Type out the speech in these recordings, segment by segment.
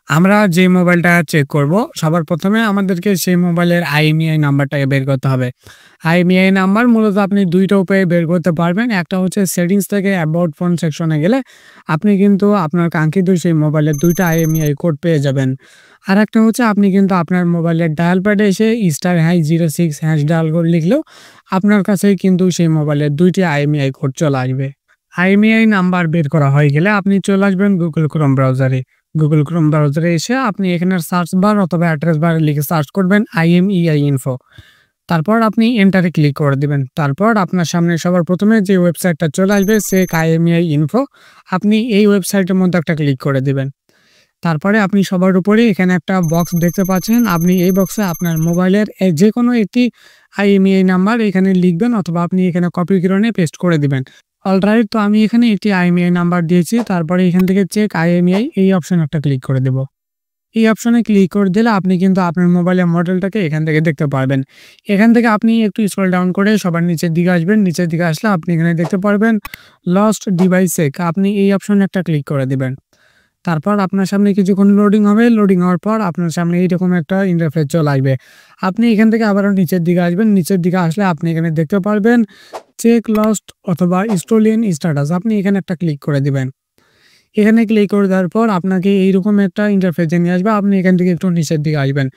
আমরা যে মোবাইলটা চেক করব, সবার ১ম এ আমাদেরকে সেই মোবাইলের IMEI নাম্বারটাকে বের করতে হবে। IMEI নাম্বার মূলত আপনি ২ টা উপায়ে বের করতে পারবেন। একটা হচ্ছে সেটিংস থেকে অ্যাবাউট ফোন সেকশনে গেলে আপনি কিন্তু আপনার কাঙ্ক্ষিত সেই মোবাইলের ২ টা IMEI কোড পেয়ে যাবেন। আরেকটা হচ্ছে আপনি কিন্তু আপনার মোবাইলের ডায়াল প্যাডে এসে *#06# ডায়াল করে লিখলেও আপনার কাছে কিন্তু সেই মোবাইলের ২ টি IMEI কোড চলে আসবে। IMEI নাম্বার বের করা হয়ে গেলে আপনি চলে আসবেন Google Chrome ব্রাউজারে। Google Chrome ব্রাউজারে এসে আপনি এখানে সার্চ বার অথবা অ্যাড্রেস বারে লিখে সার্চ করবেন IMEI ইনফো। তারপর আপনি এন্টারে ক্লিক করে দিবেন। তারপর আপনার সামনে সবার ১ম এ যে ওয়েবসাইটটা চলে আসবে চেক IMEI ইনফো, আপনি এই ওয়েবসাইটের মধ্যে একটা ক্লিক করে দিবেন। তারপরে আপনি সবার উপরে এখানে একটা বক্স দেখতে পাচ্ছেন। আপনি এই বক্সে আপনার মোবাইলের যেকোনো একটি IMEI নাম্বার এখানে লিখবেন অথবা আপনি এখানে কপি করে নিয়ে পেস্ট করে দিবেন। অলরাইট, তো আমি এখানে একটি IMEI নাম্বার দিয়েছি। তারপরে এখান থেকে চেক IMEI এই অপশনে একটা ক্লিক করে দেব। এই অপশনে ক্লিক করে দিলে আপনি কিন্তু আপনার মোবাইলের মডেলটাকে এখান থেকে দেখতে পারবেন। এখান থেকে আপনি একটু স্ক্রল ডাউন করে সবার নিচের দিকে আসবেন। নিচের দিকে আসলে আপনি এখানে দেখতে পারবেন লস্ট ডিভাইস চেক। আপনি এই অপশনে একটা ক্লিক করে দিবেন। তারপর আপনার সামনে কিছুক্ষণ লোডিং হবে। লোডিং হওয়ার পর আপনার সামনে এইরকম একটা ইন্টারফেস চলে আসবে। আপনি এখান থেকে আবারও নিচের দিকে আসবেন। নিচের দিকে আসলে আপনি এখানে দেখতে পারবেন চেক লস্ট অথবা স্টোলেন স্ট্যাটাস। আপনি এখানে একটা ক্লিক করে দিবেন। এখানে ক্লিক করে দেওয়ার পর আপনাকে এইরকম একটা ইন্টারফেসে নিয়ে আসবে। আপনি এখান থেকে একটু নিচের দিকে আসবেন।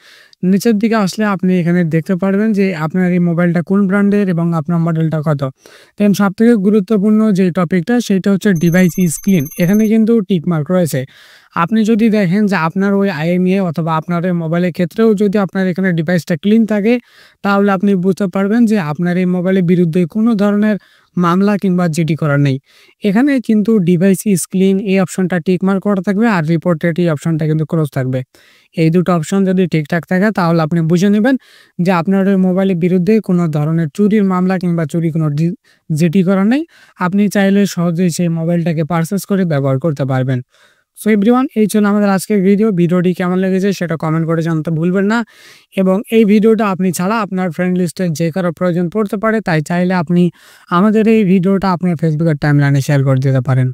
নিচের দিকে আসলে আপনি এখানে দেখতে পারবেন যে আপনার এই মোবাইলটা কোন ব্র্যান্ডের এবং আপনার মডেলটা কত। দেন সবথেকে গুরুত্বপূর্ণ যে টপিকটা সেটা হচ্ছে ডিভাইস ইজ ক্লিন। এখানে কিন্তু টিক মার্ক রয়েছে। আপনি যদি দেখেন যে আপনার ওই IMEI অথবা আপনার এই মোবাইলের ক্ষেত্রেও যদি আপনার এখানে ডিভাইসটা ক্লিন থাকে, তাহলে আপনি বুঝতে পারবেন যে আপনার এই মোবাইলের বিরুদ্ধে কোনো ধরনের মামলা কিংবা জিডি করা নেই। এখানে কিন্তু ডিভাইস ইজ ক্লিন এই অপশনটা টিক মার্ক করা থাকবে আর রিপোর্টেড এই অপশনটা কিন্তু ক্লোজ থাকবে। এই দুটো অপশন যদি ঠিকঠাক থাকে তাহলে আপনি বুঝে নেবেন যে আপনার ওই মোবাইলের বিরুদ্ধে কোনো ধরনের চুরির মামলা কিংবা চুরি কোনো জিডি করা নেই। আপনি চাইলে সহজেই সেই মোবাইলটাকে পারচেজ করে ব্যবহার করতে পারবেন। সো এভরিওয়ান, এই ছিল আমাদের আজকের ভিডিওটি কেমন লেগেছে সেটা কমেন্ট করে জানাতে ভুলবেন না। এবং এই ভিডিওটা আপনি ছাড়া আপনার ফ্রেন্ড লিস্টে যে কারো প্রয়োজন পড়তে পারে, তাই চাইলে আপনি আমাদের এই ভিডিওটা আপনার ফেসবুকের টাইমলাইনে শেয়ার করে দিতে পারেন।